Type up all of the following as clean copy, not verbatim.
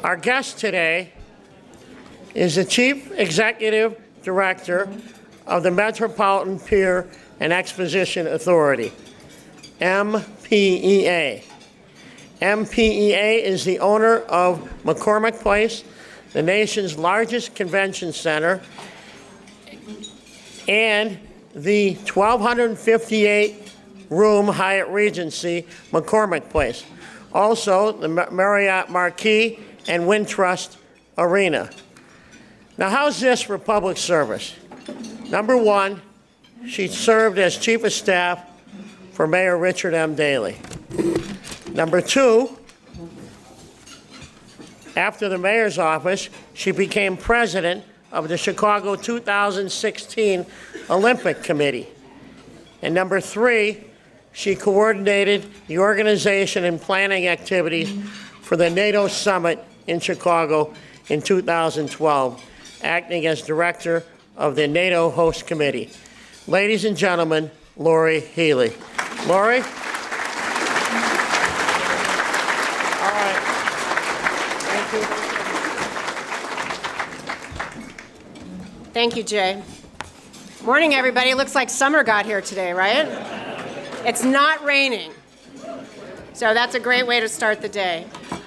Our guest today is the Chief Executive Director of the Metropolitan Pier and Exposition Authority, MPEA. MPEA is the owner of McCormick Place, the nation's largest convention center, and the 1,258-room Hyatt Regency McCormick Place. Also, the Marriott Marquis and Wintrust Arena. Now, how's this for public service? Number one, she served as Chief of Staff for Mayor Richard M. Daley. Number two, after the mayor's office, she became president of the Chicago 2016 Olympic Committee. And number three, she coordinated the organization and planning activities for the NATO summit in Chicago in 2012, acting as director of the NATO host committee. Ladies and gentlemen, Lori Healey. Lori? All right. Thank you. Thank you, Jay. Morning, everybody. Looks like summer got here today, right? It's not raining. So that's a great way to start the day.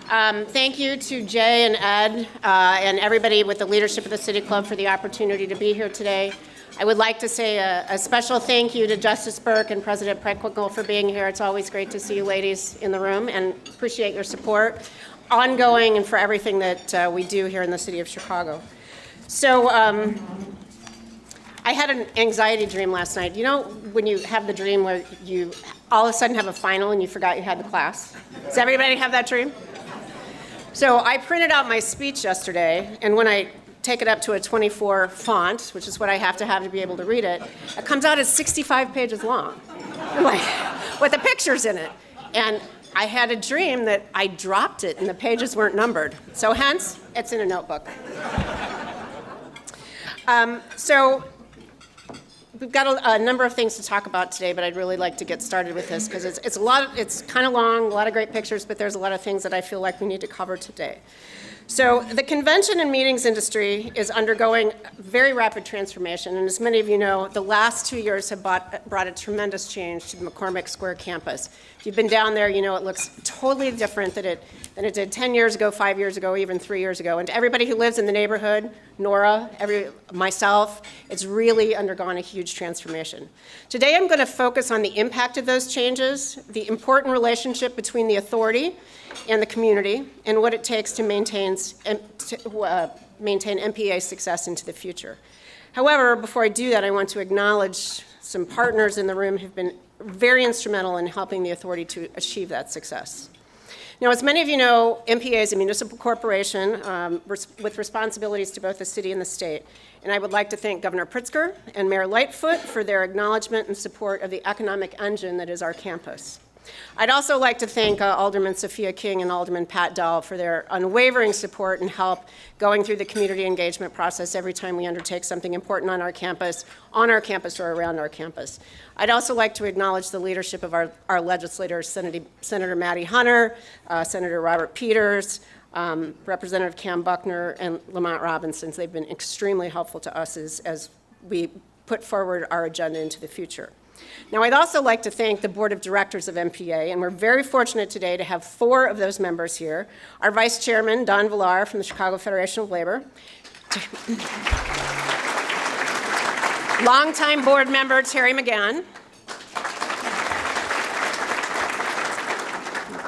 Thank you to Jay and Ed and everybody with the leadership of the City Club for the opportunity to be here today. I would like to say a special thank you to Justice Burke and President Preckwinkle for being here. It's always great to see you ladies in the room and appreciate your support, ongoing and for everything that we do here in the city of Chicago. So I had an anxiety dream last night. You know when you have the dream where you all of a sudden have a final and you forgot you had the class? Does everybody have that dream? So I printed out my speech yesterday, and when I take it up to a 24 font, which is what I have to be able to read it, it comes out as 65 pages long, like, with the pictures in it. And I had a dream that I dropped it and the pages weren't numbered. So hence, it's in a notebook. So we've got a number of things to talk about today, but I'd really like to get started with this because it's kind of long, a lot of great pictures, but there's a lot of things that I feel like we need to cover today. So the convention and meetings industry is undergoing very rapid transformation, and as many of you know, the last 2 years have brought a tremendous change to the McCormick Square campus. If you've been down there, you know it looks totally different than it did 10 years ago, 5 years ago, even 3 years ago. And to everybody who lives in the neighborhood, Nora, myself, it's really undergone a huge transformation. Today I'm going to focus on the impact of those changes, the important relationship between the authority and the community, and what it takes to maintain MPEA success into the future. However, before I do that, I want to acknowledge some partners in the room who've been very instrumental in helping the authority to achieve that success. Now, as many of you know, MPEA is a municipal corporation with responsibilities to both the city and the state. And I would like to thank Governor Pritzker and Mayor Lightfoot for their acknowledgement and support of the economic engine that is our campus. I'd also like to thank Alderman Sophia King and Alderman Pat Dahl for their unwavering support and help going through the community engagement process every time we undertake something important on our campus or around our campus. I'd also like to acknowledge the leadership of our legislators, Senator Matty Hunter, Senator Robert Peters, Representative Cam Buckner, and Lamont Robinson. They've been extremely helpful to us as we put forward our agenda into the future. Now, I'd also like to thank the Board of Directors of MPEA, and we're very fortunate today to have 4 of those members here. Our Vice Chairman, Don Villar from the Chicago Federation of Labor. Longtime board member, Terry McGann.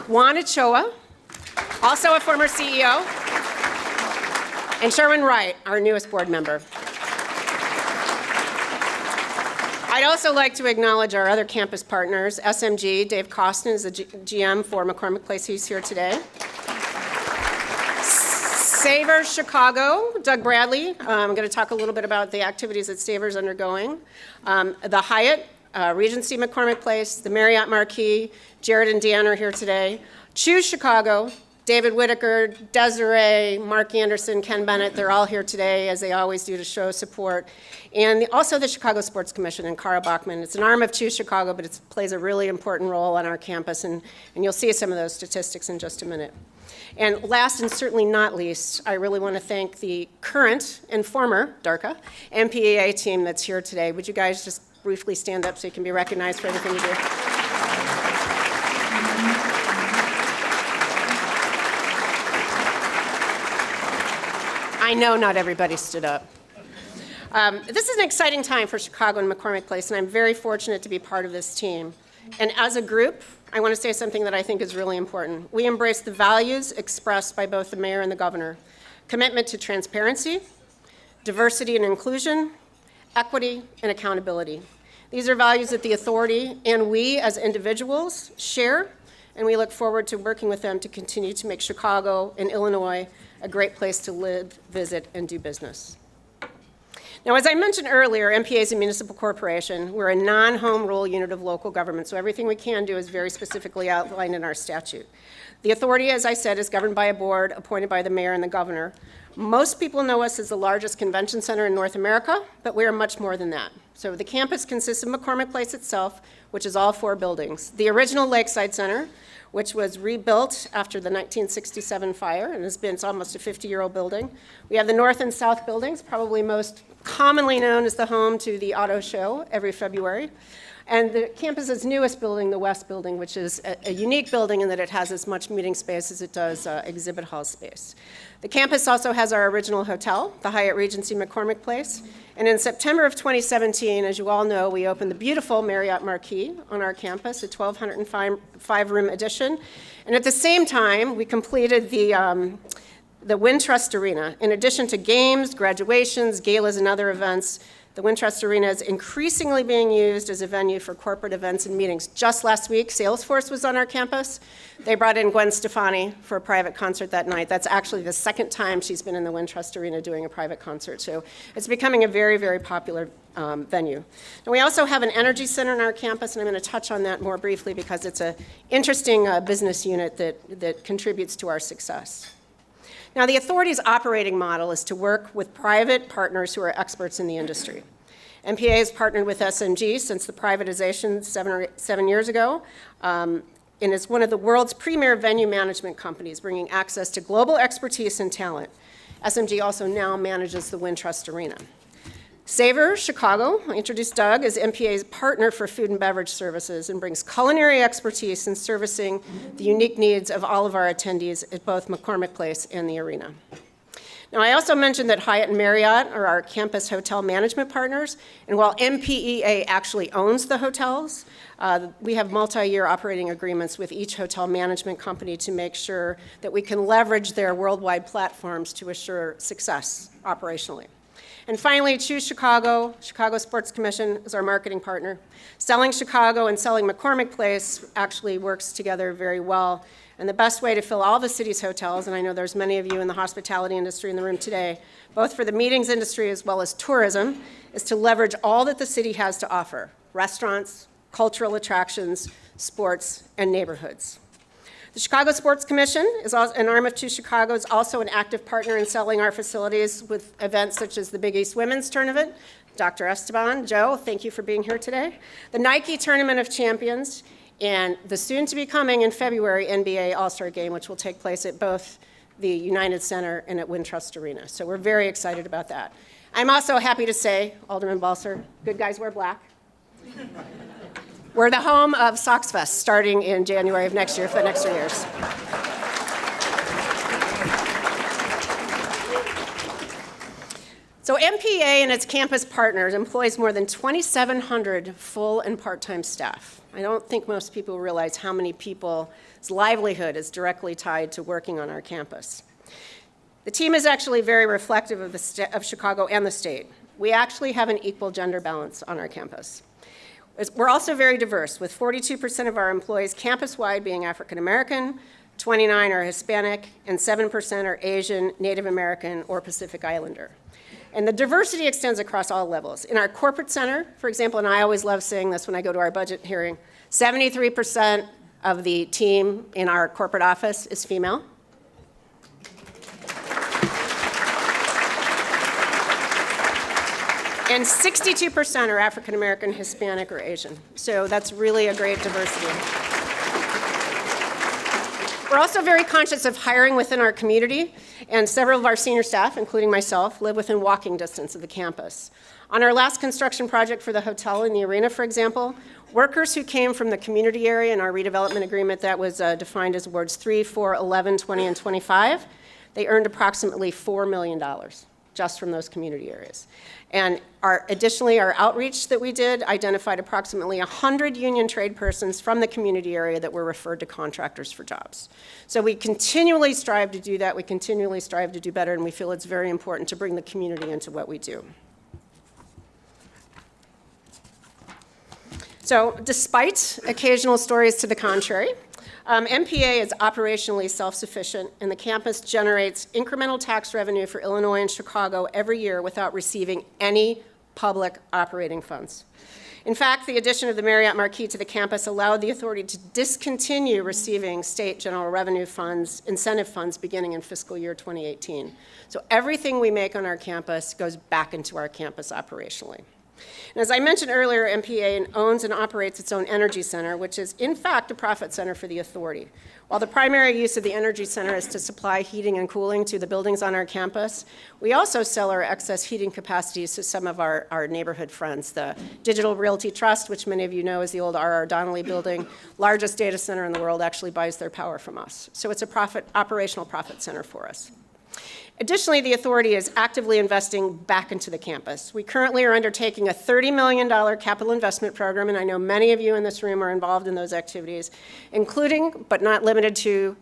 Juan Ochoa, also a former CEO. And Sherwin Wright, our newest board member. I'd also like to acknowledge our other campus partners. SMG, Dave Costin is the GM for McCormick Place. He's here today. Savers Chicago, Doug Bradley. I'm going to talk a little bit about the activities that Savers is undergoing. The Hyatt, Regency McCormick Place, the Marriott Marquis, Jared and Dan are here today. Choose Chicago, David Whitaker, Desiree, Mark Anderson, Ken Bennett, they're all here today, as they always do, to show support. And also the Chicago Sports Commission and Carl Bachman. It's an arm of Choose Chicago, but it plays a really important role on our campus, and you'll see some of those statistics in just a minute. And last and certainly not least, I really want to thank the current and former DARCA MPEA team that's here today. Would you guys just briefly stand up so you can be recognized for everything you do? I know not everybody stood up. This is an exciting time for Chicago and McCormick Place, and I'm very fortunate to be part of this team. And as a group, I want to say something that I think is really important. We embrace the values expressed by both the mayor and the governor: commitment to transparency, diversity and inclusion, equity, and accountability. These are values that the authority and we as individuals share, and we look forward to working with them to continue to make Chicago and Illinois a great place to live, visit, and do business. Now, as I mentioned earlier, MPA is a municipal corporation. We're a non-home rule unit of local government, so everything we can do is very specifically outlined in our statute. The authority, as I said, is governed by a board appointed by the mayor and the governor. Most people know us as the largest convention center in North America, but we are much more than that. So the campus consists of McCormick Place itself, which is all 4 buildings. The original Lakeside Center, which was rebuilt after the 1967 fire, and it's almost a 50-year-old building. We have the north and south buildings, probably most commonly known as the home to the auto show every February. And the campus's newest building, the west building, which is a unique building in that it has as much meeting space as it does exhibit hall space. The campus also has our original hotel, the Hyatt Regency McCormick Place. And in September of 2017, as you all know, we opened the beautiful Marriott Marquis on our campus, a 1,205-room addition. And at the same time, we completed the Wintrust Arena. In addition to games, graduations, galas, and other events, the Wintrust Arena is increasingly being used as a venue for corporate events and meetings. Just last week, Salesforce was on our campus. They brought in Gwen Stefani for a private concert that night. That's actually the second time she's been in the Wintrust Arena doing a private concert. So it's becoming a very, very popular venue. And we also have an energy center on our campus, and I'm going to touch on that more briefly because it's an interesting business unit that contributes to our success. Now, the authority's operating model is to work with private partners who are experts in the industry. MPA has partnered with SMG since the privatization 7 years ago, and is one of the world's premier venue management companies, bringing access to global expertise and talent. SMG also now manages the Wintrust Arena. Savor Chicago, I introduced Doug, as MPA's partner for food and beverage services and brings culinary expertise in servicing the unique needs of all of our attendees at both McCormick Place and the arena. Now, I also mentioned that Hyatt and Marriott are our campus hotel management partners, and while MPEA actually owns the hotels, we have multi-year operating agreements with each hotel management company to make sure that we can leverage their worldwide platforms to assure success operationally. And finally, Choose Chicago, Chicago Sports Commission is our marketing partner. Selling Chicago and selling McCormick Place actually works together very well. And the best way to fill all the city's hotels, and I know there's many of you in the hospitality industry in the room today, both for the meetings industry as well as tourism, is to leverage all that the city has to offer: restaurants, cultural attractions, sports, and neighborhoods. The Chicago Sports Commission is an arm of Choose Chicago, is also an active partner in selling our facilities with events such as the Big East Women's Tournament. Dr. Esteban, Joe, thank you for being here today. The Nike Tournament of Champions, and the soon-to-be coming in February NBA All-Star Game, which will take place at both the United Center and at Wintrust Arena. So we're very excited about that. I'm also happy to say, Alderman Balser, good guys wear black. We're the home of Sox Fest starting in January of next year for the next 3 years. So MPA and its campus partners employs more than 2,700 full and part-time staff. I don't think most people realize how many people's livelihood is directly tied to working on our campus. The team is actually very reflective of Chicago and the state. We actually have an equal gender balance on our campus. We're also very diverse, with 42% of our employees campus-wide being African American, 29% are Hispanic, and 7% are Asian, Native American, or Pacific Islander. And the diversity extends across all levels. In our corporate center, for example, and I always love saying this when I go to our budget hearing, 73% of the team in our corporate office is female. And 62% are African American, Hispanic, or Asian. So that's really a great diversity. We're also very conscious of hiring within our community, and several of our senior staff, including myself, live within walking distance of the campus. On our last construction project for the hotel in the arena, for example, workers who came from the community area in our redevelopment agreement that was defined as wards 3, 4, 11, 20, and 25, they earned approximately $4 million just from those community areas. And additionally, our outreach that we did identified approximately 100 union trade persons from the community area that were referred to contractors for jobs. So we continually strive to do that. We continually strive to do better, and we feel it's very important to bring the community into what we do. So despite occasional stories to the contrary, MPA is operationally self-sufficient, and the campus generates incremental tax revenue for Illinois and Chicago every year without receiving any public operating funds. In fact, the addition of the Marriott Marquis to the campus allowed the authority to discontinue receiving state general revenue funds, incentive funds, beginning in fiscal year 2018. So everything we make on our campus goes back into our campus operationally. And as I mentioned earlier, MPA owns and operates its own energy center, which is in fact a profit center for the authority. While the primary use of the energy center is to supply heating and cooling to the buildings on our campus, we also sell our excess heating capacities to some of our neighborhood friends. The Digital Realty Trust, which many of you know is the old R.R. Donnelley building, largest data center in the world, actually buys their power from us. So it's a operational profit center for us. Additionally, the authority is actively investing back into the campus. We currently are undertaking a $30 million capital investment program, and I know many of you in this room are involved in those activities, including, but not limited to,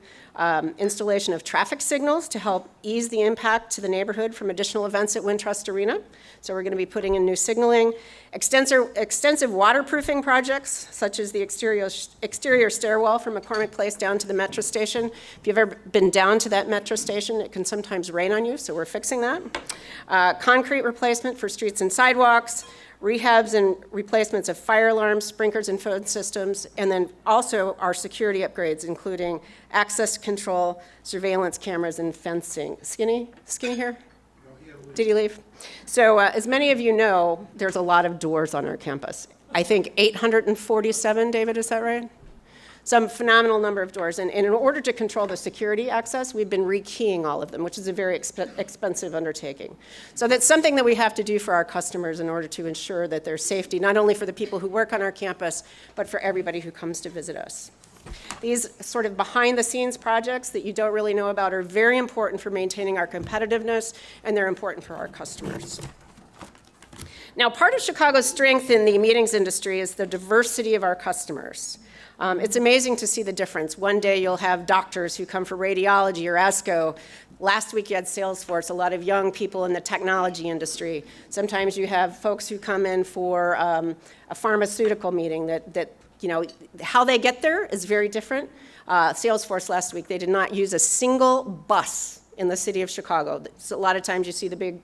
installation of traffic signals to help ease the impact to the neighborhood from additional events at Wintrust Arena. So we're going to be putting in new signaling, extensive waterproofing projects, such as the exterior stairwell from McCormick Place down to the metro station. If you've ever been down to that metro station, it can sometimes rain on you, so we're fixing that. Concrete replacement for streets and sidewalks, rehabs and replacements of fire alarms, sprinklers, and phone systems, and then also our security upgrades, including access control, surveillance cameras, and fencing. Skinny here? Did he leave? So as many of you know, there's a lot of doors on our campus. I think 847, David, is that right? Some phenomenal number of doors. And in order to control the security access, we've been rekeying all of them, which is a very expensive undertaking. So that's something that we have to do for our customers in order to ensure that there's safety, not only for the people who work on our campus, but for everybody who comes to visit us. These sort of behind-the-scenes projects that you don't really know about are very important for maintaining our competitiveness, and they're important for our customers. Now, part of Chicago's strength in the meetings industry is the diversity of our customers. It's amazing to see the difference. One day you'll have doctors who come for radiology or ASCO. Last week you had Salesforce, a lot of young people in the technology industry. Sometimes you have folks who come in for a pharmaceutical meeting that you know, how they get there is very different. Salesforce last week, they did not use a single bus in the city of Chicago. So a lot of times you see the big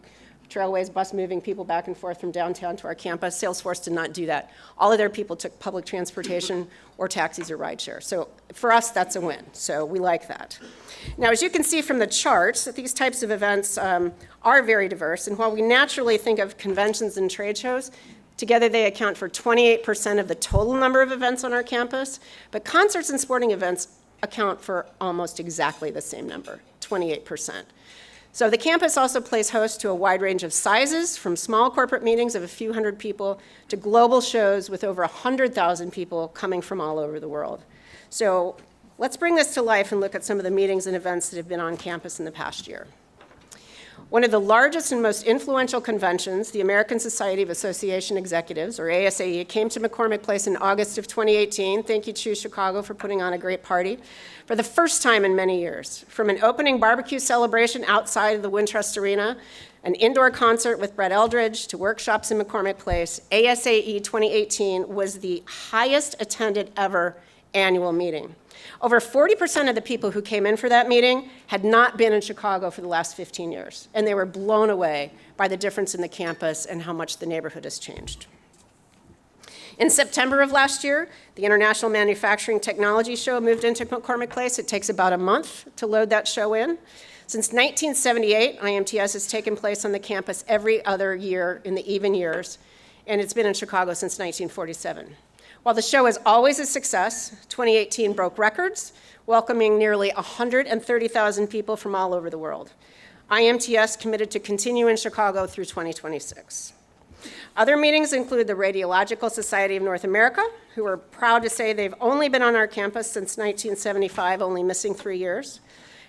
Trailways bus moving people back and forth from downtown to our campus. Salesforce did not do that. All of their people took public transportation or taxis or rideshare. So for us, that's a win. So we like that. Now, as you can see from the charts, these types of events are very diverse. And while we naturally think of conventions and trade shows, together they account for 28% of the total number of events on our campus. But concerts and sporting events account for almost exactly the same number, 28%. So the campus also plays host to a wide range of sizes, from small corporate meetings of a few hundred people to global shows with over 100,000 people coming from all over the world. So let's bring this to life and look at some of the meetings and events that have been on campus in the past year. One of the largest and most influential conventions, the American Society of Association Executives, or ASAE, came to McCormick Place in August of 2018. Thank you, Choose Chicago, for putting on a great party for the first time in many years. From an opening barbecue celebration outside of the Wintrust Arena, an indoor concert with Brett Eldridge, to workshops in McCormick Place, ASAE 2018 was the highest attended ever annual meeting. Over 40% of the people who came in for that meeting had not been in Chicago for the last 15 years, and they were blown away by the difference in the campus and how much the neighborhood has changed. In September of last year, the International Manufacturing Technology Show moved into McCormick Place. It takes about a month to load that show in. Since 1978, IMTS has taken place on the campus every other year in the even years, and it's been in Chicago since 1947. While the show is always a success, 2018 broke records, welcoming nearly 130,000 people from all over the world. IMTS committed to continue in Chicago through 2026. Other meetings include the Radiological Society of North America, who are proud to say they've only been on our campus since 1975, only missing 3 years.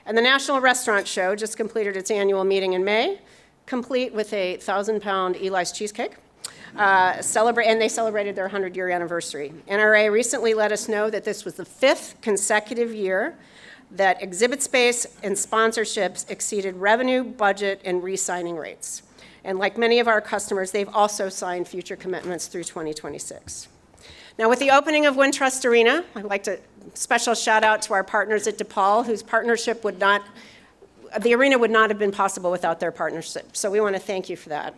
And the National Restaurant Show just completed its annual meeting in May, complete with a 1,000-pound Eli's cheesecake. And they celebrated their 100-year anniversary. NRA recently let us know that this was the 5th consecutive year that exhibit space and sponsorships exceeded revenue, budget, and re-signing rates. And like many of our customers, they've also signed future commitments through 2026. Now, with the opening of Wintrust Arena, I'd like to special shout out to our partners at DePaul, whose partnership the arena would not have been possible without their partnership. So we want to thank you for that.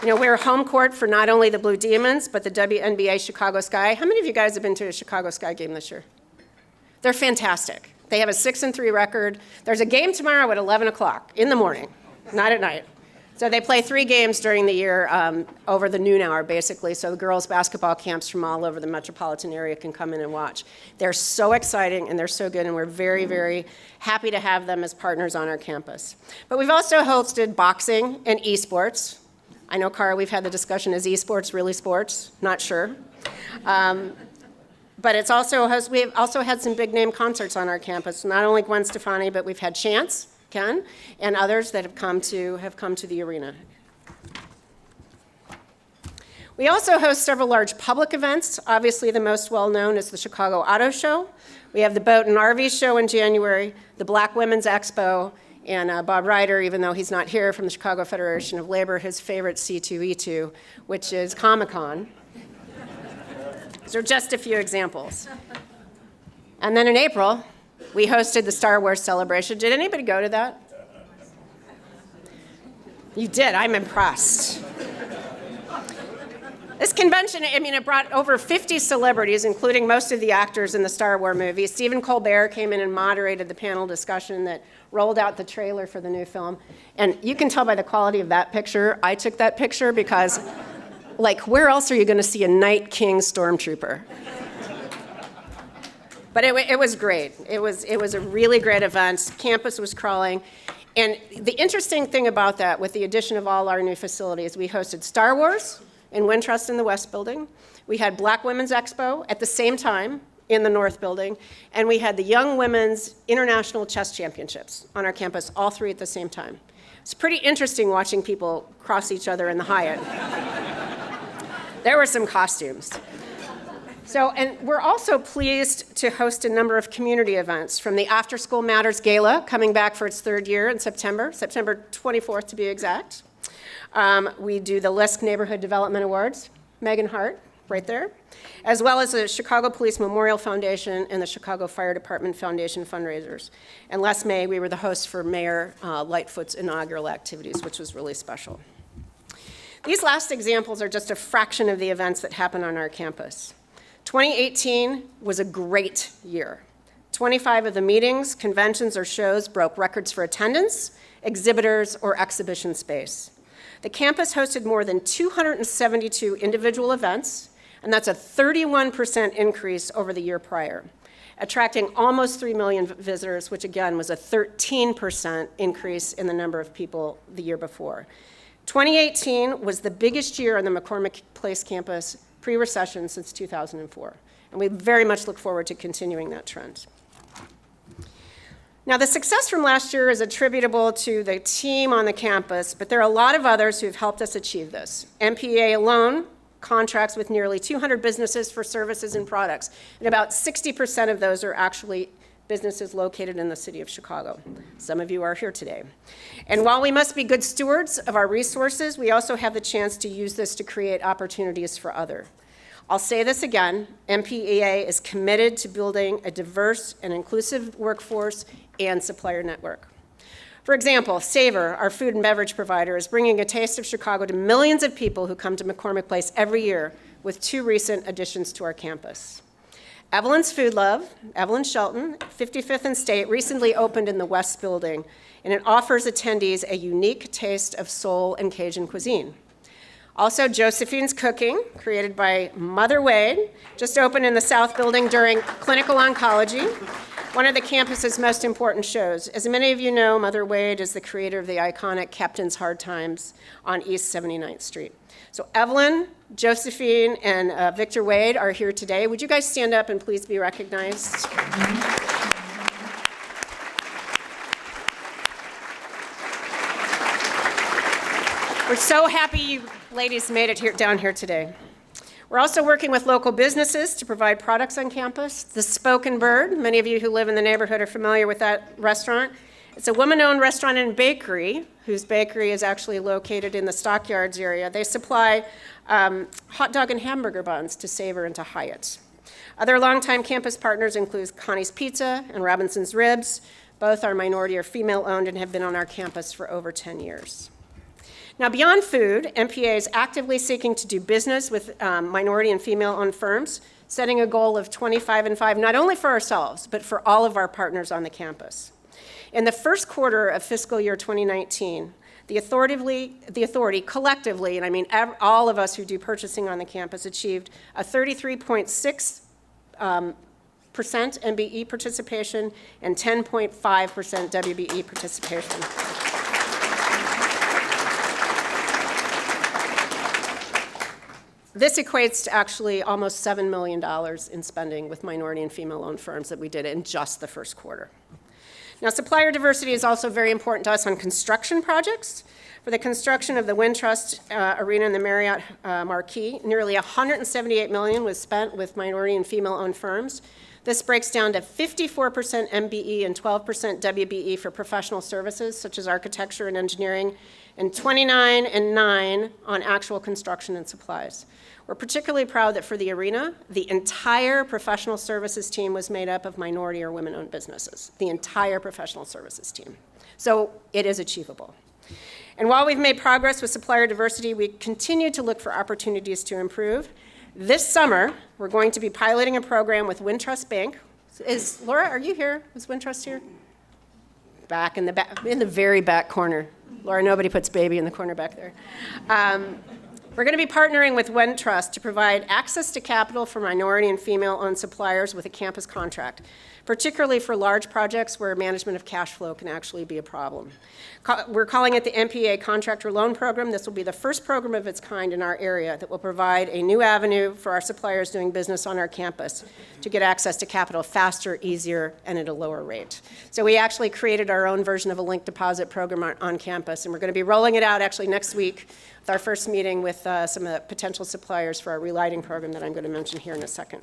We're home court for not only the Blue Demons, but the WNBA Chicago Sky. How many of you guys have been to a Chicago Sky game this year? They're fantastic. They have a 6-3 record. There's a game tomorrow at 11 o'clock in the morning, not at night. So they play 3 games during the year over the noon hour, basically, so the girls' basketball camps from all over the metropolitan area can come in and watch. They're so exciting, and they're so good, and we're very, very happy to have them as partners on our campus. But we've also hosted boxing and esports. I know, Cara, we've had the discussion, is esports really sports? Not sure. But we've also had some big-name concerts on our campus, not only Gwen Stefani, but we've had Chance, Ken, and others that have come to the arena. We also host several large public events. Obviously, the most well-known is the Chicago Auto Show. We have the Boat and RV Show in January, the Black Women's Expo, and Bob Ryder, even though he's not here, from the Chicago Federation of Labor, his favorite C2E2, which is Comic-Con. These are just a few examples. And then in April, we hosted the Star Wars celebration. Did anybody go to that? You did. I'm impressed. This convention, it brought over 50 celebrities, including most of the actors in the Star Wars movie. Stephen Colbert came in and moderated the panel discussion that rolled out the trailer for the new film. And you can tell by the quality of that picture, I took that picture because, where else are you going to see a Night King stormtrooper? But it was great. It was a really great event. Campus was crawling. And the interesting thing about that, with the addition of all our new facilities, we hosted Star Wars in Wintrust in the West Building. We had Black Women's Expo at the same time in the North Building. And we had the Young Women's International Chess Championships on our campus, all 3 at the same time. It's pretty interesting watching people cross each other in the Hyatt. There were some costumes. And we're also pleased to host a number of community events, from the After School Matters Gala, coming back for its 3rd year in September 24th to be exact. We do the Lisk Neighborhood Development Awards, Megan Hart, right there, as well as the Chicago Police Memorial Foundation and the Chicago Fire Department Foundation fundraisers. And last May, we were the hosts for Mayor Lightfoot's inaugural activities, which was really special. These last examples are just a fraction of the events that happen on our campus. 2018 was a great year. 25 of the meetings, conventions, or shows broke records for attendance, exhibitors, or exhibition space. The campus hosted more than 272 individual events, and that's a 31% increase over the year prior, attracting almost 3 million visitors, which again was a 13% increase in the number of people the year before. 2018 was the biggest year on the McCormick Place campus pre-recession since 2004, and we very much look forward to continuing that trend. Now, the success from last year is attributable to the team on the campus, but there are a lot of others who have helped us achieve this. MPA alone contracts with nearly 200 businesses for services and products, and about 60% of those are actually businesses located in the city of Chicago. Some of you are here today. And while we must be good stewards of our resources, we also have the chance to use this to create opportunities for others. I'll say this again, MPEA is committed to building a diverse and inclusive workforce and supplier network. For example, Savor, our food and beverage provider, is bringing a taste of Chicago to millions of people who come to McCormick Place every year with 2 recent additions to our campus. Evelyn's Food Love, Evelyn Shelton, 55th and State, recently opened in the West Building, and it offers attendees a unique taste of soul and Cajun cuisine. Also, Josephine's Cooking, created by Mother Wade, just opened in the South Building during clinical oncology, one of the campus's most important shows. As many of you know, Mother Wade is the creator of the iconic Captain's Hard Times on East 79th Street. So Evelyn, Josephine, and Victor Wade are here today. Would you guys stand up and please be recognized? We're so happy you ladies made it down here today. We're also working with local businesses to provide products on campus. The Spoken Bird, many of you who live in the neighborhood are familiar with that restaurant. It's a woman-owned restaurant and bakery, whose bakery is actually located in the Stockyards area. They supply hot dog and hamburger buns to Savor and to Hyatt. Other longtime campus partners include Connie's Pizza and Robinson's Ribs. Both are minority or female-owned and have been on our campus for over 10 years. Now, beyond food, MPA is actively seeking to do business with minority and female-owned firms, setting a goal of 25 and 5, not only for ourselves, but for all of our partners on the campus. In the first quarter of fiscal year 2019, the authority collectively, and I mean all of us who do purchasing on the campus, achieved a 33.6% MBE participation and 10.5% WBE participation. This equates to actually almost $7 million in spending with minority and female-owned firms that we did in just the first quarter. Now, supplier diversity is also very important to us on construction projects. For the construction of the Wintrust Arena and the Marriott Marquis, nearly $178 million was spent with minority and female-owned firms. This breaks down to 54% MBE and 12% WBE for professional services, such as architecture and engineering, and 29 and 9 on actual construction and supplies. We're particularly proud that for the arena, the entire professional services team was made up of minority or women-owned businesses, the entire professional services team. So it is achievable. And while we've made progress with supplier diversity, we continue to look for opportunities to improve. This summer, we're going to be piloting a program with Wintrust Bank. Laura, are you here? Is Wintrust here? Back in the very back corner. Laura, nobody puts baby in the corner back there. We're going to be partnering with Wintrust to provide access to capital for minority and female-owned suppliers with a campus contract, particularly for large projects where management of cash flow can actually be a problem. We're calling it the MPA Contractor Loan Program. This will be the first program of its kind in our area that will provide a new avenue for our suppliers doing business on our campus to get access to capital faster, easier, and at a lower rate. So we actually created our own version of a linked deposit program on campus, and we're going to be rolling it out actually next week with our first meeting with some of the potential suppliers for our relighting program that I'm going to mention here in a second.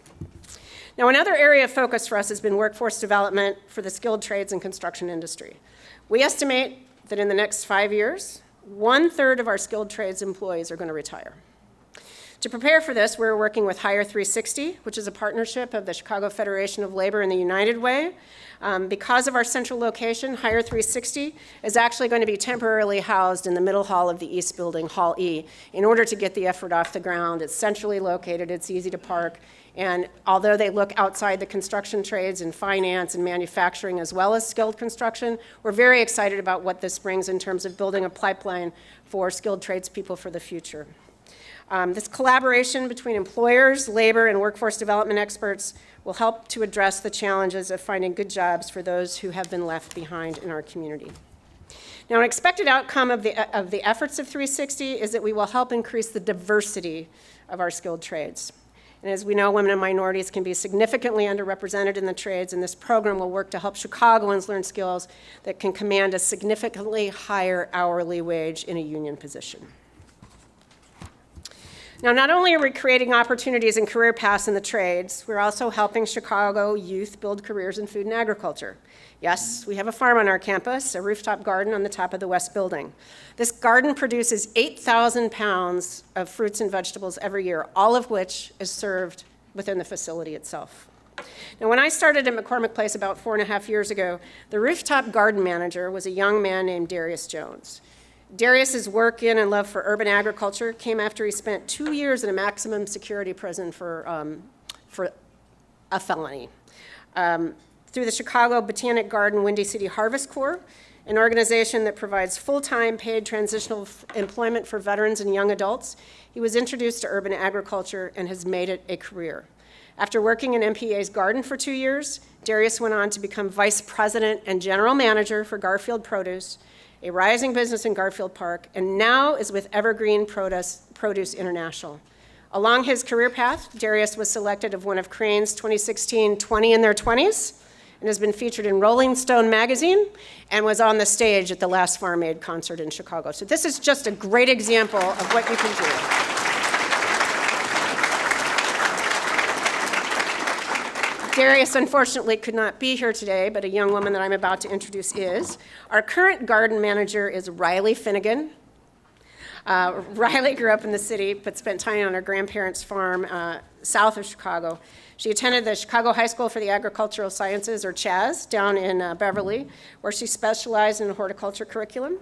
Now, another area of focus for us has been workforce development for the skilled trades and construction industry. We estimate that in the next 5 years, 1/3 of our skilled trades employees are going to retire. To prepare for this, we're working with Hire 360, which is a partnership of the Chicago Federation of Labor and the United Way. Because of our central location, Hire 360 is actually going to be temporarily housed in the middle hall of the East Building, Hall E, in order to get the effort off the ground. It's centrally located, it's easy to park, and although they look outside the construction trades and finance and manufacturing as well as skilled construction, we're very excited about what this brings in terms of building a pipeline for skilled tradespeople for the future. This collaboration between employers, labor, and workforce development experts will help to address the challenges of finding good jobs for those who have been left behind in our community. Now, an expected outcome of the efforts of 360 is that we will help increase the diversity of our skilled trades. And as we know, women and minorities can be significantly underrepresented in the trades, and this program will work to help Chicagoans learn skills that can command a significantly higher hourly wage in a union position. Now, not only are we creating opportunities and career paths in the trades, we're also helping Chicago youth build careers in food and agriculture. Yes, we have a farm on our campus, a rooftop garden on the top of the West Building. This garden produces 8,000 pounds of fruits and vegetables every year, all of which is served within the facility itself. Now, when I started at McCormick Place about 4.5 years ago, the rooftop garden manager was a young man named Darius Jones. Darius's work in and love for urban agriculture came after he spent 2 years in a maximum security prison for a felony. Through the Chicago Botanic Garden Windy City Harvest Corps, an organization that provides full-time paid transitional employment for veterans and young adults, he was introduced to urban agriculture and has made it a career. After working in MPA's garden for 2 years, Darius went on to become vice president and general manager for Garfield Produce, a rising business in Garfield Park, and now is with Evergreen Produce International. Along his career path, Darius was selected of one of Crane's 2016 20 in Their 20s and has been featured in Rolling Stone magazine and was on the stage at the last Farm Aid concert in Chicago. So this is just a great example of what you can do. Darius, unfortunately, could not be here today, but a young woman that I'm about to introduce is. Our current garden manager is Riley Finnegan. Riley grew up in the city, but spent time on her grandparents' farm south of Chicago. She attended the Chicago High School for the Agricultural Sciences, or CHAS, down in Beverly, where she specialized in the horticulture curriculum.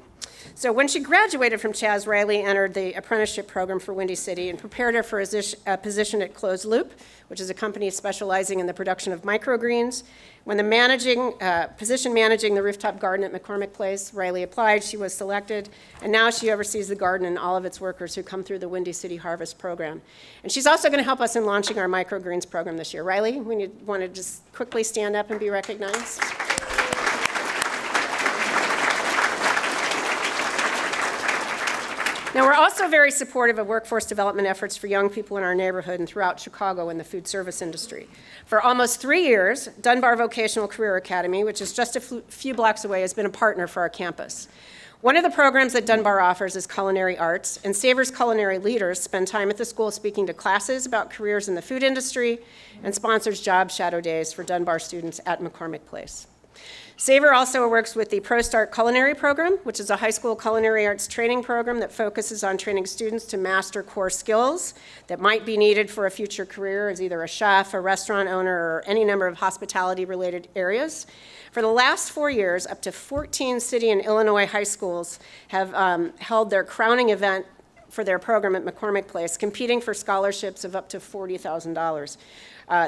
So when she graduated from CHAS, Riley entered the apprenticeship program for Windy City and prepared her for a position at Closed Loop, which is a company specializing in the production of microgreens. When the position managing the rooftop garden at McCormick Place, Riley applied, she was selected, and now she oversees the garden and all of its workers who come through the Windy City Harvest Program. And she's also going to help us in launching our microgreens program this year. Riley, when you want to just quickly stand up and be recognized. Now, we're also very supportive of workforce development efforts for young people in our neighborhood and throughout Chicago in the food service industry. For almost 3 years, Dunbar Vocational Career Academy, which is just a few blocks away, has been a partner for our campus. One of the programs that Dunbar offers is culinary arts, and Savor's culinary leaders spend time at the school speaking to classes about careers in the food industry and sponsors job shadow days for Dunbar students at McCormick Place. Savor also works with the ProStart Culinary Program, which is a high school culinary arts training program that focuses on training students to master core skills that might be needed for a future career as either a chef, a restaurant owner, or any number of hospitality-related areas. For the last 4 years, up to 14 city and Illinois high schools have held their crowning event for their program at McCormick Place, competing for scholarships of up to $40,000.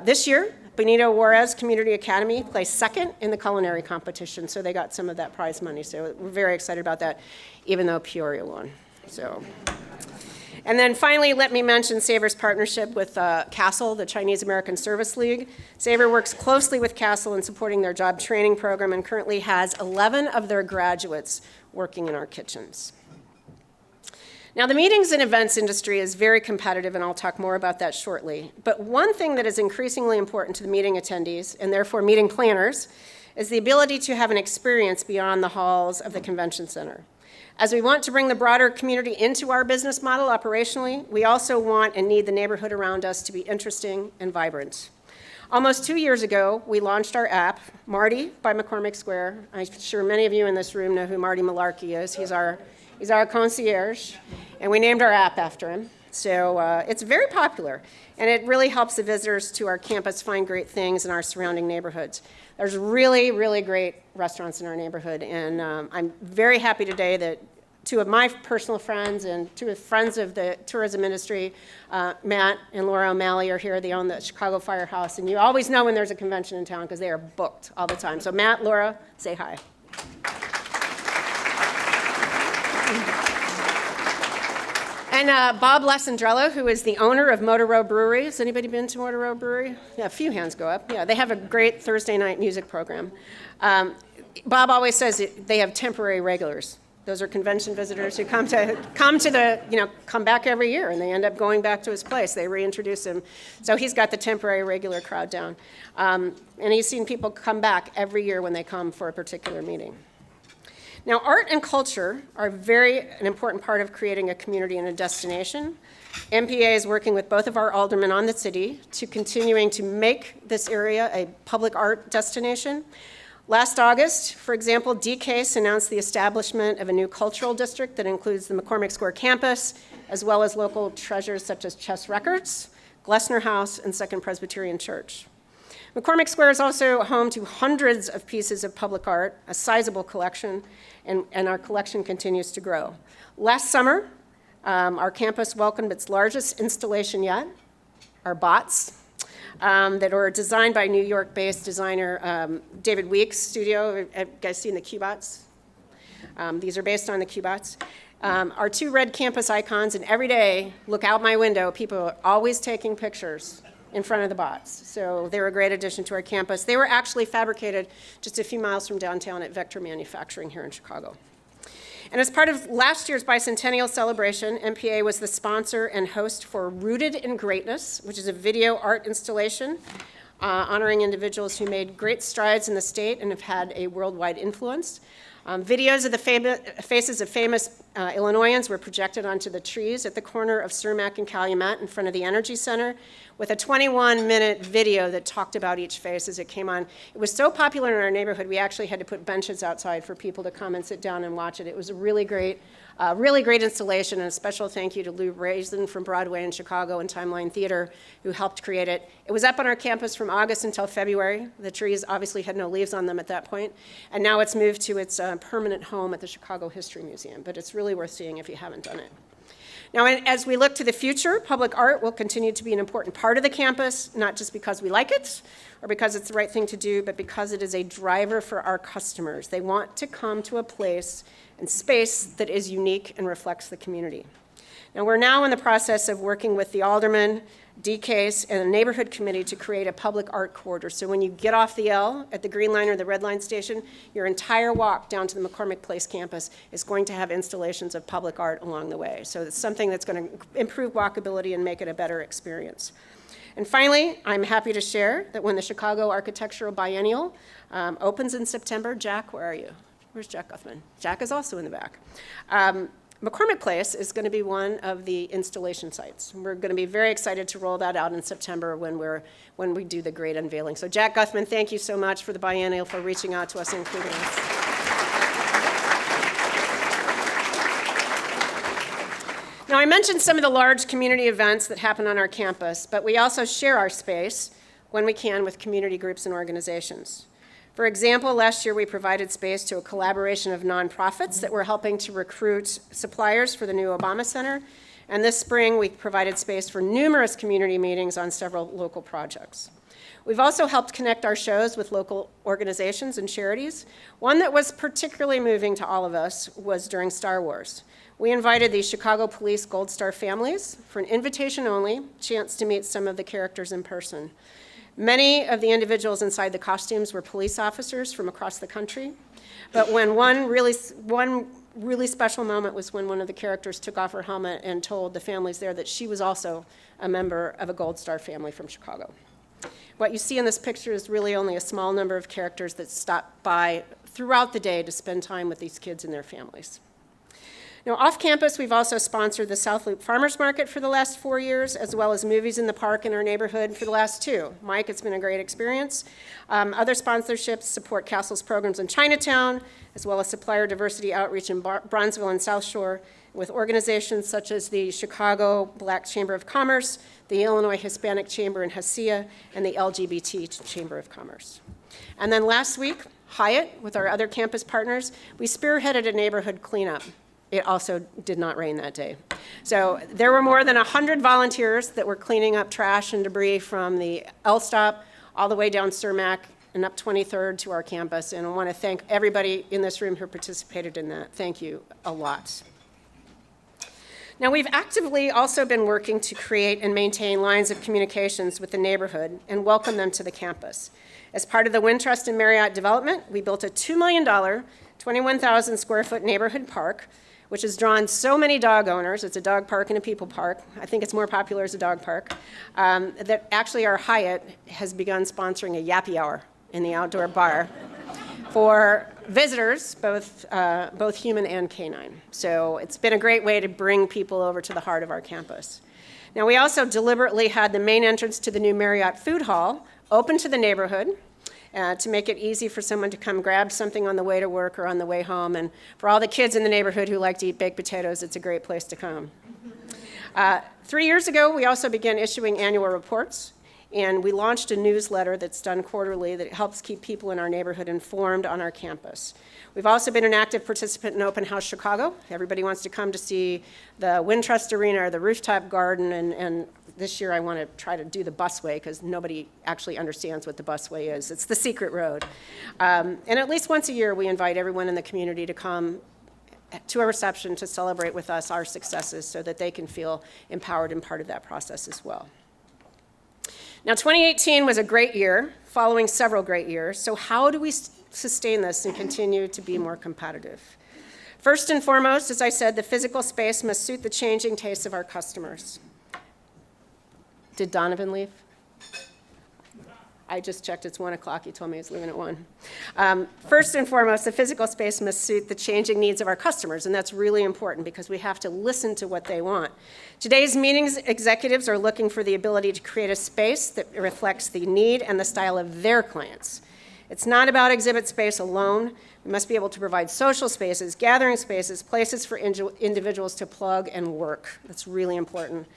This year, Benito Juarez Community Academy placed second in the culinary competition, so they got some of that prize money. So we're very excited about that, even though Peoria won. And then finally, let me mention Savor's partnership with CASEL, the Chinese American Service League. Savor works closely with CASEL in supporting their job training program and currently has 11 of their graduates working in our kitchens. Now, the meetings and events industry is very competitive, and I'll talk more about that shortly. But one thing that is increasingly important to the meeting attendees, and therefore meeting planners, is the ability to have an experience beyond the halls of the convention center. As we want to bring the broader community into our business model operationally, we also want and need the neighborhood around us to be interesting and vibrant. Almost 2 years ago, we launched our app, Marty by McCormick Square. I'm sure many of you in this room know who Marty Malarkey is. He's our concierge, and we named our app after him. So it's very popular, and it really helps the visitors to our campus find great things in our surrounding neighborhoods. There's really, really great restaurants in our neighborhood, and I'm very happy today that two of my personal friends and two of friends of the tourism industry, Matt and Laura O'Malley, are here. They own the Chicago Firehouse, and you always know when there's a convention in town because they are booked all the time. So Matt, Laura, say hi. And Bob Lasandrello, who is the owner of Motor Row Brewery. Has anybody been to Motor Row Brewery? Yeah, a few hands go up. Yeah, they have a great Thursday night music program. Bob always says they have temporary regulars. Those are convention visitors who come back every year, and they end up going back to his place. They reintroduce him. So he's got the temporary regular crowd down. And he's seen people come back every year when they come for a particular meeting. Now, art and culture are an important part of creating a community and a destination. MPA is working with both of our aldermen on the city to continuing to make this area a public art destination. Last August, for example, DCASE announced the establishment of a new cultural district that includes the McCormick Square campus, as well as local treasures such as Chess Records, Glessner House, and Second Presbyterian Church. McCormick Square is also home to hundreds of pieces of public art, a sizable collection, and our collection continues to grow. Last summer, our campus welcomed its largest installation yet, our bots. that were designed by New York-based designer David Weeks' studio. Have you guys seen the Cubots? These are based on the Cubots. Our two red campus icons, and every day, look out my window, people are always taking pictures in front of the bots. So they were a great addition to our campus. They were actually fabricated just a few miles from downtown at Vector Manufacturing here in Chicago. And as part of last year's bicentennial celebration, MPA was the sponsor and host for Rooted in Greatness, which is a video art installation honoring individuals who made great strides in the state and have had a worldwide influence. Videos of the faces of famous Illinoisans were projected onto the trees at the corner of Cermak and Calumet in front of the Energy Center with a 21-minute video that talked about each face as it came on. It was so popular in our neighborhood, we actually had to put benches outside for people to come and sit down and watch it. It was a really great installation, and a special thank you to Lou Brazen from Broadway in Chicago and Timeline Theater, who helped create it. It was up on our campus from August until February. The trees obviously had no leaves on them at that point, and now it's moved to its permanent home at the Chicago History Museum, but it's really worth seeing if you haven't done it. Now, as we look to the future, public art will continue to be an important part of the campus, not just because we like it or because it's the right thing to do, but because it is a driver for our customers. They want to come to a place and space that is unique and reflects the community. Now, we're now in the process of working with the alderman, DCASE, and the neighborhood committee to create a public art corridor. So when you get off the L at the Green Line or the Red Line station, your entire walk down to the McCormick Place campus is going to have installations of public art along the way. So it's something that's going to improve walkability and make it a better experience. And finally, I'm happy to share that when the Chicago Architectural Biennial opens in September, Jack, where are you? Where's Jack Guthman? Jack is also in the back. McCormick Place is going to be one of the installation sites. We're going to be very excited to roll that out in September when we do the great unveiling. So Jack Guthman, thank you so much for the biennial, for reaching out to us and including us. Now, I mentioned some of the large community events that happen on our campus, but we also share our space when we can with community groups and organizations. For example, last year we provided space to a collaboration of nonprofits that were helping to recruit suppliers for the new Obama Center. And this spring we provided space for numerous community meetings on several local projects. We've also helped connect our shows with local organizations and charities. One that was particularly moving to all of us was during Star Wars. We invited the Chicago Police Gold Star families for an invitation-only chance to meet some of the characters in person. Many of the individuals inside the costumes were police officers from across the country, but when one really special moment was when one of the characters took off her helmet and told the families there that she was also a member of a Gold Star family from Chicago. What you see in this picture is really only a small number of characters that stop by throughout the day to spend time with these kids and their families. Now, off campus, we've also sponsored the South Loop Farmers Market for the last 4 years, as well as Movies in the Park in our neighborhood for the last 2. Mike, it's been a great experience. Other sponsorships support Castle's programs in Chinatown, as well as Supplier Diversity outreach in Bronzeville and South Shore, with organizations such as the Chicago Black Chamber of Commerce, the Illinois Hispanic Chamber in Hesea, and the LGBT Chamber of Commerce. And then last week, Hyatt, with our other campus partners, we spearheaded a neighborhood cleanup. It also did not rain that day. So there were more than 100 volunteers that were cleaning up trash and debris from the L stop all the way down Cermak and up 23rd to our campus. And I want to thank everybody in this room who participated in that. Thank you a lot. Now, we've actively also been working to create and maintain lines of communications with the neighborhood and welcome them to the campus. As part of the Wintrust and Marriott development, we built a $2 million, 21,000 square foot neighborhood park, which has drawn so many dog owners. It's a dog park and a people park. I think it's more popular as a dog park. That actually our Hyatt has begun sponsoring a yappy hour in the outdoor bar for visitors, both human and canine. So it's been a great way to bring people over to the heart of our campus. Now, we also deliberately had the main entrance to the new Marriott Food Hall open to the neighborhood, to make it easy for someone to come grab something on the way to work or on the way home. And for all the kids in the neighborhood who like to eat baked potatoes, it's a great place to come. 3 years ago, we also began issuing annual reports. And we launched a newsletter that's done quarterly that helps keep people in our neighborhood informed on our campus. We've also been an active participant in Open House Chicago. Everybody wants to come to see the Wintrust Arena or the rooftop garden, and this year I want to try to do the busway because nobody actually understands what the busway is. It's the secret road. And at least once a year we invite everyone in the community to come to a reception to celebrate with us our successes so that they can feel empowered and part of that process as well. Now, 2018 was a great year, following several great years. So how do we sustain this and continue to be more competitive? First and foremost, as I said, the physical space must suit the changing tastes of our customers. Did Donovan leave? I just checked, it's 1 o'clock. He told me he was leaving at 1. First and foremost, the physical space must suit the changing needs of our customers, and that's really important because we have to listen to what they want. Today's meetings executives are looking for the ability to create a space that reflects the need and the style of their clients. It's not about exhibit space alone. We must be able to provide social spaces, gathering spaces, places for individuals to plug and work. That's really important.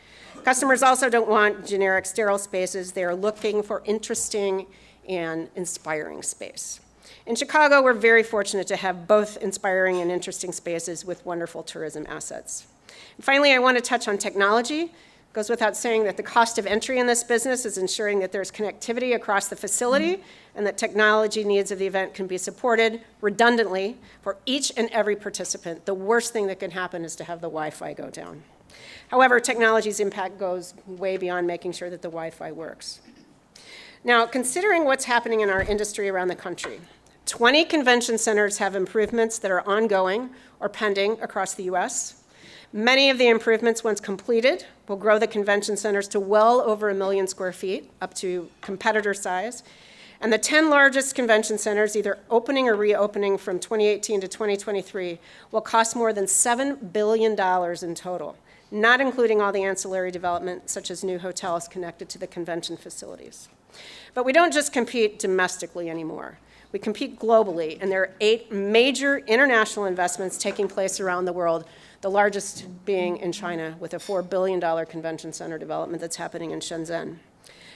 Customers also don't want generic sterile spaces. They are looking for interesting and inspiring space. In Chicago, we're very fortunate to have both inspiring and interesting spaces with wonderful tourism assets. And finally, I want to touch on technology. It goes without saying that the cost of entry in this business is ensuring that there's connectivity across the facility and that technology needs of the event can be supported redundantly for each and every participant. The worst thing that can happen is to have the Wi-Fi go down. However, technology's impact goes way beyond making sure that the Wi-Fi works. Now, considering what's happening in our industry around the country, 20 convention centers have improvements that are ongoing or pending across the U.S. Many of the improvements, once completed, will grow the convention centers to well over 1 million square feet, up to competitor size. And the 10 largest convention centers, either opening or reopening from 2018 to 2023, will cost more than $7 billion in total, not including all the ancillary development, such as new hotels connected to the convention facilities. But we don't just compete domestically anymore. We compete globally, and there are 8 major international investments taking place around the world, the largest being in China, with a $4 billion convention center development that's happening in Shenzhen.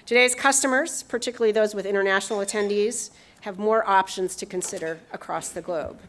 Today's customers, particularly those with international attendees, have more options to consider across the globe.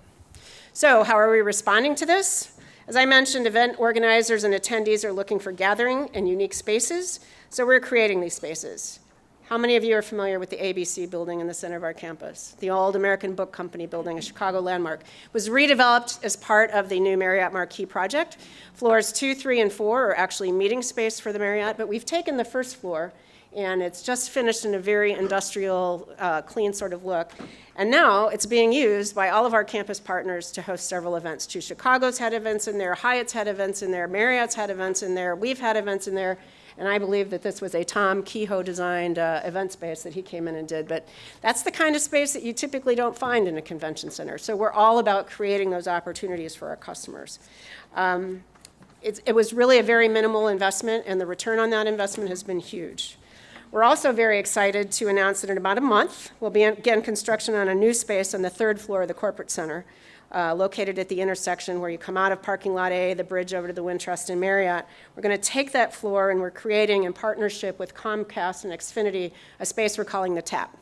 So how are we responding to this? As I mentioned, event organizers and attendees are looking for gathering and unique spaces, so we're creating these spaces. How many of you are familiar with the ABC building in the center of our campus? The old American Book Company building, a Chicago landmark. It was redeveloped as part of the new Marriott Marquis project. Floors 2, 3, and 4 are actually meeting space for the Marriott, but we've taken the first floor and it's just finished in a very industrial, clean sort of look. And now it's being used by all of our campus partners to host several events. Two Chicago's had events in there, Hyatt's had events in there, Marriott's had events in there, we've had events in there, and I believe that this was a Tom Kehoe designed event space that he came in and did. But that's the kind of space that you typically don't find in a convention center. So we're all about creating those opportunities for our customers. It was really a very minimal investment, and the return on that investment has been huge. We're also very excited to announce that in about a month, we'll begin construction on a new space on the 3rd floor of the corporate center, located at the intersection where you come out of parking lot A, the bridge over to the Wintrust and Marriott. We're going to take that floor and we're creating, in partnership with Comcast and Xfinity, a space we're calling the Tap.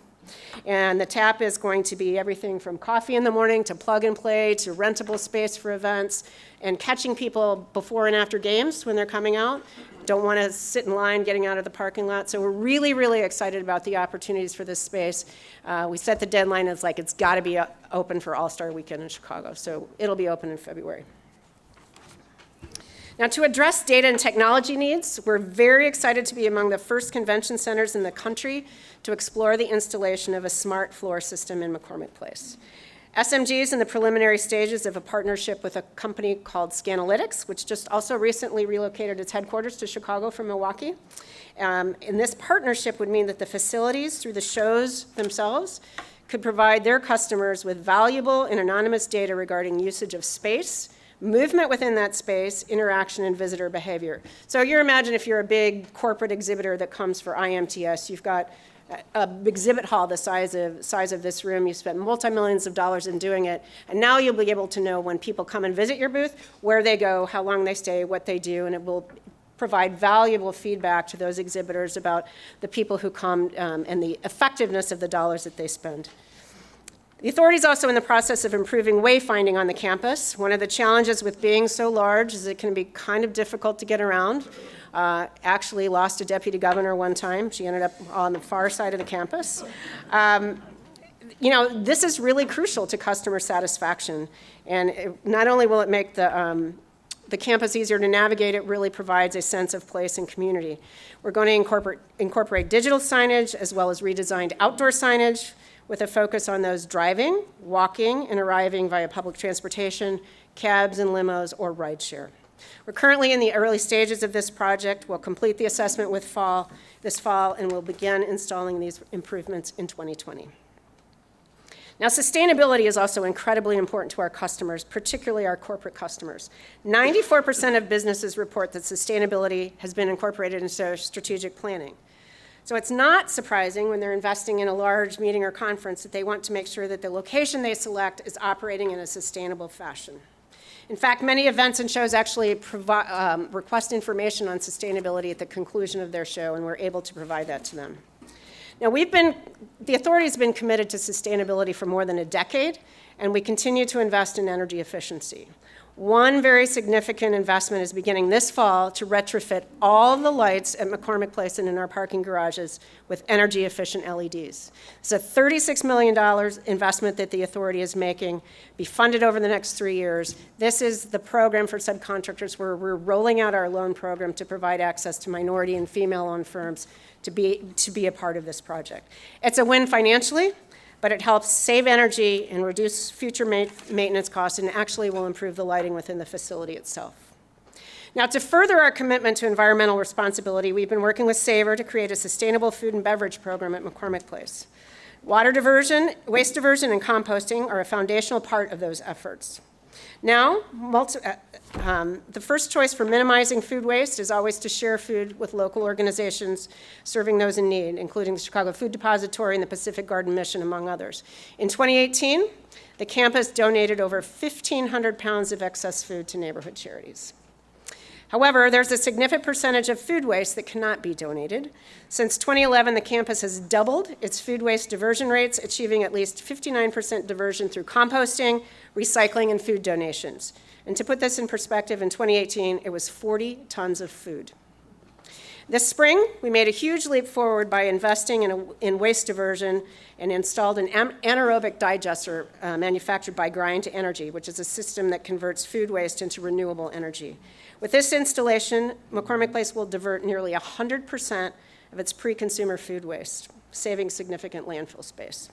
And the Tap is going to be everything from coffee in the morning to plug and play to rentable space for events and catching people before and after games when they're coming out. Don't want to sit in line getting out of the parking lot. So we're really, really excited about the opportunities for this space. We set the deadline as like it's got to be open for All-Star Weekend in Chicago. So it'll be open in February. Now, to address data and technology needs, we're very excited to be among the first convention centers in the country to explore the installation of a smart floor system in McCormick Place. SMG is in the preliminary stages of a partnership with a company called Scanalytics, which just also recently relocated its headquarters to Chicago from Milwaukee. And this partnership would mean that the facilities, through the shows themselves, could provide their customers with valuable and anonymous data regarding usage of space, movement within that space, interaction, and visitor behavior. So you imagine if you're a big corporate exhibitor that comes for IMTS, you've got an exhibit hall the size of this room. You spent multi-millions of dollars in doing it, and now you'll be able to know when people come and visit your booth, where they go, how long they stay, what they do, and it will provide valuable feedback to those exhibitors about the people who come and the effectiveness of the dollars that they spend. The authority is also in the process of improving wayfinding on the campus. One of the challenges with being so large is it can be kind of difficult to get around. Actually lost a deputy governor one time. She ended up on the far side of the campus. This is really crucial to customer satisfaction. And not only will it make the campus easier to navigate, it really provides a sense of place and community. We're going to incorporate digital signage as well as redesigned outdoor signage with a focus on those driving, walking, and arriving via public transportation, cabs and limos, or rideshare. We're currently in the early stages of this project. We'll complete the assessment this fall, and we'll begin installing these improvements in 2020. Now, sustainability is also incredibly important to our customers, particularly our corporate customers. 94% of businesses report that sustainability has been incorporated into their strategic planning. So it's not surprising when they're investing in a large meeting or conference that they want to make sure that the location they select is operating in a sustainable fashion. In fact, many events and shows actually request information on sustainability at the conclusion of their show, and we're able to provide that to them. Now, the authority has been committed to sustainability for more than a decade, and we continue to invest in energy efficiency. One very significant investment is beginning this fall to retrofit all the lights at McCormick Place and in our parking garages with energy-efficient LEDs. It's a $36 million investment that the authority is making, be funded over the next 3 years. This is the program for subcontractors where we're rolling out our loan program to provide access to minority and female-owned firms to be a part of this project. It's a win financially, but it helps save energy and reduce future maintenance costs and actually will improve the lighting within the facility itself. Now, to further our commitment to environmental responsibility, we've been working with Savor to create a sustainable food and beverage program at McCormick Place. Water diversion, waste diversion, and composting are a foundational part of those efforts. Now, the first choice for minimizing food waste is always to share food with local organizations serving those in need, including the Chicago Food Depository and the Pacific Garden Mission, among others. In 2018, the campus donated over 1,500 pounds of excess food to neighborhood charities. However, there's a significant percentage of food waste that cannot be donated. Since 2011, the campus has doubled its food waste diversion rates, achieving at least 59% diversion through composting, recycling, and food donations. And to put this in perspective, in 2018, it was 40 tons of food. This spring, we made a huge leap forward by investing in waste diversion and installed an anaerobic digester manufactured by Grind to Energy, which is a system that converts food waste into renewable energy. With this installation, McCormick Place will divert nearly 100% of its pre-consumer food waste, saving significant landfill space.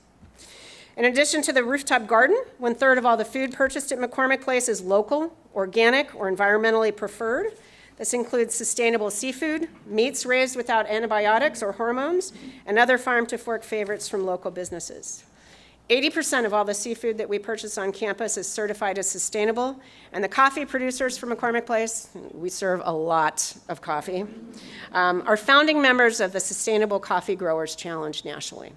In addition to the rooftop garden, 1/3 of all the food purchased at McCormick Place is local, organic, or environmentally preferred. This includes sustainable seafood, meats raised without antibiotics or hormones, and other farm-to-fork favorites from local businesses. 80% of all the seafood that we purchase on campus is certified as sustainable, and the coffee producers from McCormick Place, we serve a lot of coffee, are founding members of the Sustainable Coffee Growers Challenge nationally.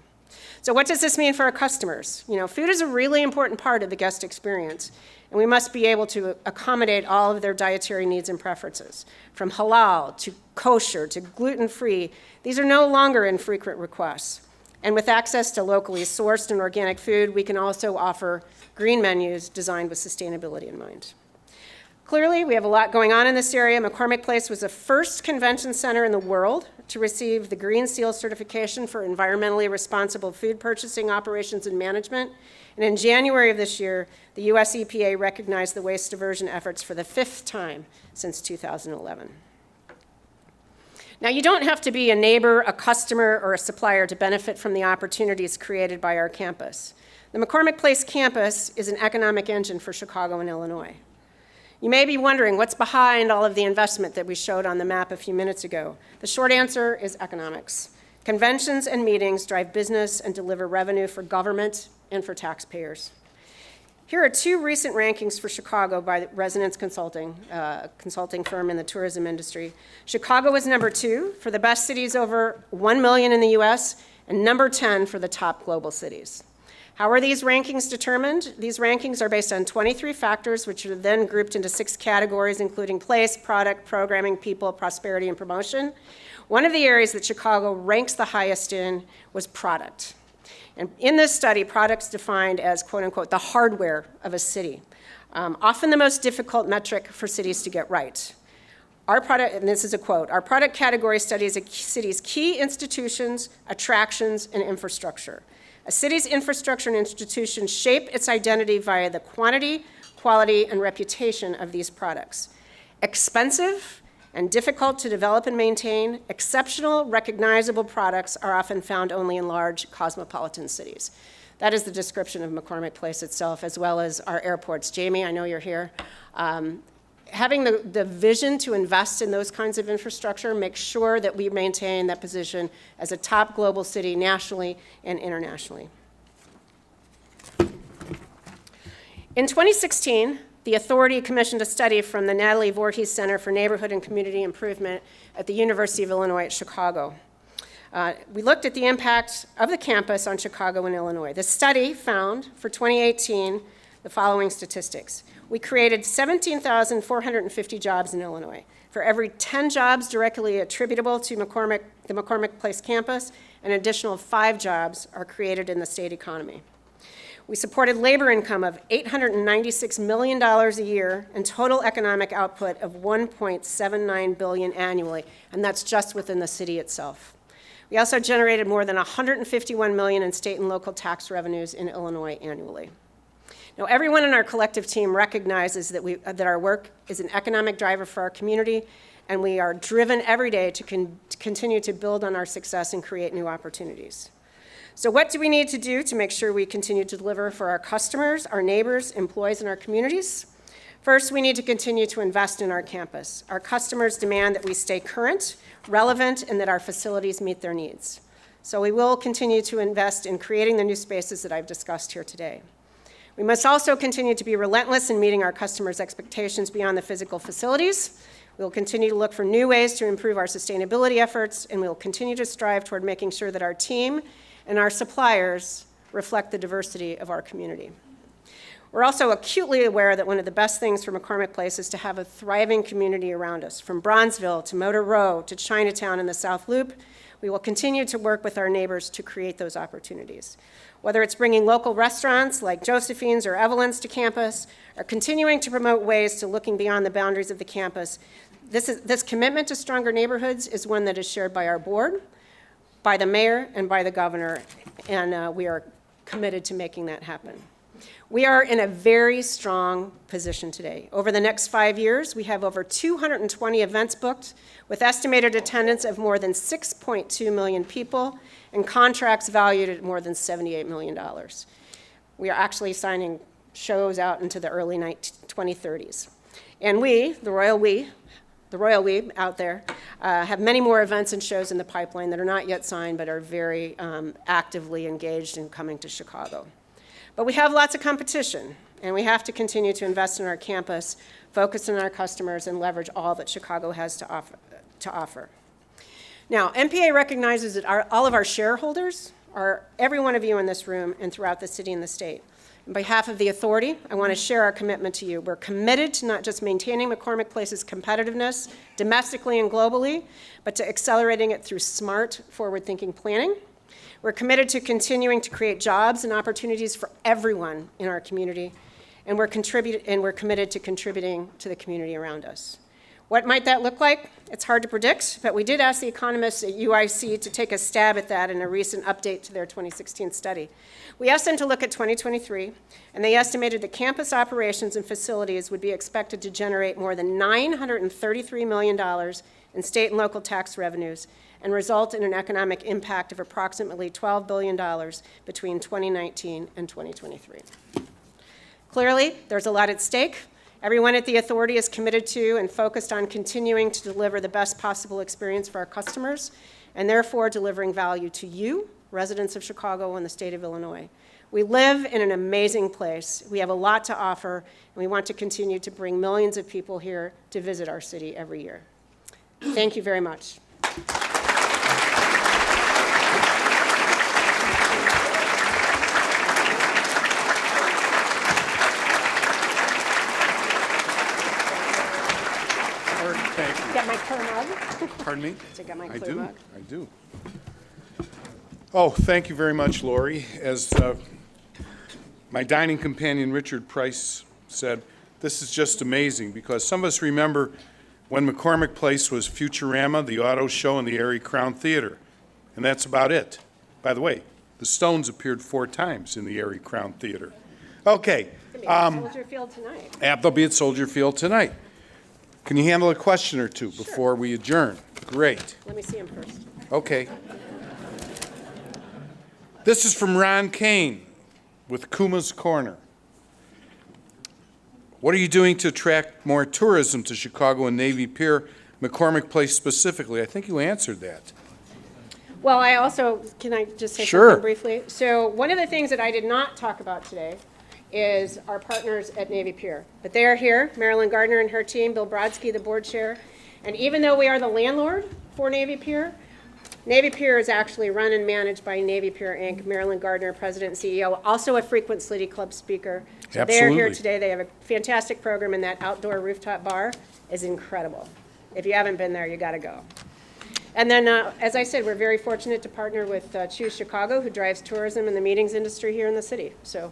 So what does this mean for our customers? Food is a really important part of the guest experience, and we must be able to accommodate all of their dietary needs and preferences. From halal to kosher to gluten-free, these are no longer infrequent requests. And with access to locally sourced and organic food, we can also offer green menus designed with sustainability in mind. Clearly, we have a lot going on in this area. McCormick Place was the first convention center in the world to receive the Green Seal certification for environmentally responsible food purchasing, operations, and management. And in January of this year, the US EPA recognized the waste diversion efforts for the 5th time since 2011. Now, you don't have to be a neighbor, a customer, or a supplier to benefit from the opportunities created by our campus. The McCormick Place campus is an economic engine for Chicago and Illinois. You may be wondering what's behind all of the investment that we showed on the map a few minutes ago. The short answer is economics. Conventions and meetings drive business and deliver revenue for government and for taxpayers. Here are 2 recent rankings for Chicago by Resonance Consulting, a consulting firm in the tourism industry. Chicago is number 2 for the best cities over 1 million in the US and number 10 for the top global cities. How are these rankings determined? These rankings are based on 23 factors, which are then grouped into 6 categories, including place, product, programming, people, prosperity, and promotion. One of the areas that Chicago ranks the highest in was product. And in this study, product's defined as, quote unquote, the hardware of a city. Often the most difficult metric for cities to get right. Our product, and this is a quote, our product category studies a city's key institutions, attractions, and infrastructure. A city's infrastructure and institutions shape its identity via the quantity, quality, and reputation of these products. Expensive and difficult to develop and maintain, exceptional, recognizable products are often found only in large cosmopolitan cities. That is the description of McCormick Place itself, as well as our airports. Jamie, I know you're here. Having the vision to invest in those kinds of infrastructure makes sure that we maintain that position as a top global city nationally and internationally. In 2016, the Authority commissioned a study from the Natalie Voorhees Center for Neighborhood and Community Improvement at the University of Illinois at Chicago. We looked at the impact of the campus on Chicago and Illinois. The study found, for 2018, the following statistics. We created 17,450 jobs in Illinois. For every 10 jobs directly attributable to the McCormick Place campus, an additional 5 jobs are created in the state economy. We supported labor income of $896 million a year and total economic output of $1.79 billion annually, and that's just within the city itself. We also generated more than $151 million in state and local tax revenues in Illinois annually. Now, everyone in our collective team recognizes that our work is an economic driver for our community, and we are driven every day to continue to build on our success and create new opportunities. So what do we need to do to make sure we continue to deliver for our customers, our neighbors, employees, and our communities? First, we need to continue to invest in our campus. Our customers demand that we stay current, relevant, and that our facilities meet their needs. So we will continue to invest in creating the new spaces that I've discussed here today. We must also continue to be relentless in meeting our customers' expectations beyond the physical facilities. We will continue to look for new ways to improve our sustainability efforts, and we will continue to strive toward making sure that our team and our suppliers reflect the diversity of our community. We're also acutely aware that one of the best things for McCormick Place is to have a thriving community around us. From Bronzeville to Motor Row to Chinatown and the South Loop, we will continue to work with our neighbors to create those opportunities. Whether it's bringing local restaurants like Josephine's or Evelyn's to campus, or continuing to promote ways to looking beyond the boundaries of the campus, this commitment to stronger neighborhoods is one that is shared by our board, by the mayor, and by the governor, and we are committed to making that happen. We are in a very strong position today. Over the next 5 years, we have over 220 events booked with estimated attendance of more than 6.2 million people and contracts valued at more than $78 million. We are actually signing shows out into the early 2030s. And we, the royal we out there, have many more events and shows in the pipeline that are not yet signed but are very actively engaged in coming to Chicago. But we have lots of competition, and we have to continue to invest in our campus, focus on our customers, and leverage all that Chicago has to offer. Now, MPA recognizes that all of our shareholders are every one of you in this room and throughout the city and the state. On behalf of the Authority, I want to share our commitment to you. We're committed to not just maintaining McCormick Place's competitiveness domestically and globally, but to accelerating it through smart, forward-thinking planning. We're committed to continuing to create jobs and opportunities for everyone in our community, and we're committed to contributing to the community around us. What might that look like? It's hard to predict, but we did ask the economists at UIC to take a stab at that in a recent update to their 2016 study. We asked them to look at 2023, and they estimated that campus operations and facilities would be expected to generate more than $933 million in state and local tax revenues and result in an economic impact of approximately $12 billion between 2019 and 2023. Clearly, there's a lot at stake. Everyone at the Authority is committed to and focused on continuing to deliver the best possible experience for our customers, and therefore delivering value to you, residents of Chicago and the state of Illinois. We live in an amazing place. We have a lot to offer, and we want to continue to bring millions of people here to visit our city every year. Thank you very much. her mug. Pardon me? Check out my I clue do. mug. I do. Oh, thank you very much, Lori. As my dining companion Richard Price said, this is just amazing because some of us remember when McCormick Place was Futurama, the auto show, and the Erie Crown Theater. And that's about it. By the way, the Stones appeared 4 times in the Erie Crown Theater. Okay. Soldier Field tonight. They'll be at Soldier Field tonight. Can you handle a question or two before we adjourn? Great. Let me see him first. Okay. This is from Ron Kane with Kuma's Corner. What are you doing to attract more tourism to Chicago and Navy Pier, McCormick Place specifically? I think you answered that. Well, I also, can I just say Sure. something briefly? So one of the things that I did not talk about today is our partners at Navy Pier. But they are here, Marilyn Gardner and her team, Bill Brodsky, the board chair. And even though we are the landlord for Navy Pier is actually run and managed by Navy Pier, Inc., Marilyn Gardner, president and CEO, also a frequent City Club speaker. So they're here Absolutely. today. They have a fantastic program, and that outdoor rooftop bar is incredible. If you haven't been there, you got to go. And then, as I said, we're very fortunate to partner with Choose Chicago, who drives tourism and the meetings industry here in the city. So,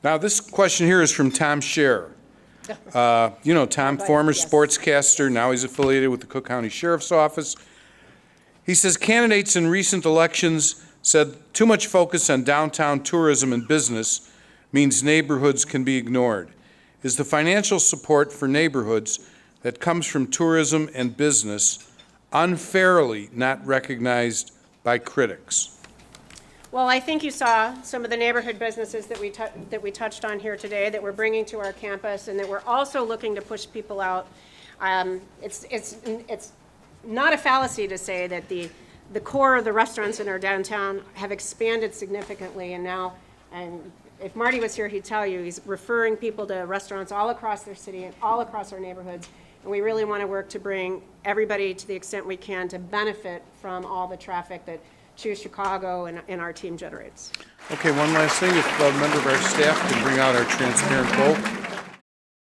Now, this question here is from Tom Scher. You know Tom, former Yes. sportscaster, now he's affiliated with the Cook County Sheriff's Office. He says candidates in recent elections said too much focus on downtown tourism and business means neighborhoods can be ignored. Is the financial support for neighborhoods that comes from tourism and business unfairly not recognized by critics? well, I think you saw some of the neighborhood businesses that we touched on here today that we're bringing to our campus, and that we're also looking to push people out. It's not a fallacy to say that the core of the restaurants in our downtown have expanded significantly, and now, and if Marty was here, he'd tell you, he's referring people to restaurants all across their city and all across our neighborhoods. And we really want to work to bring everybody, to the extent we can, to benefit from all the traffic that Choose Chicago and our team generates. Okay, one last thing, if a member of our staff can bring out our transparent vote.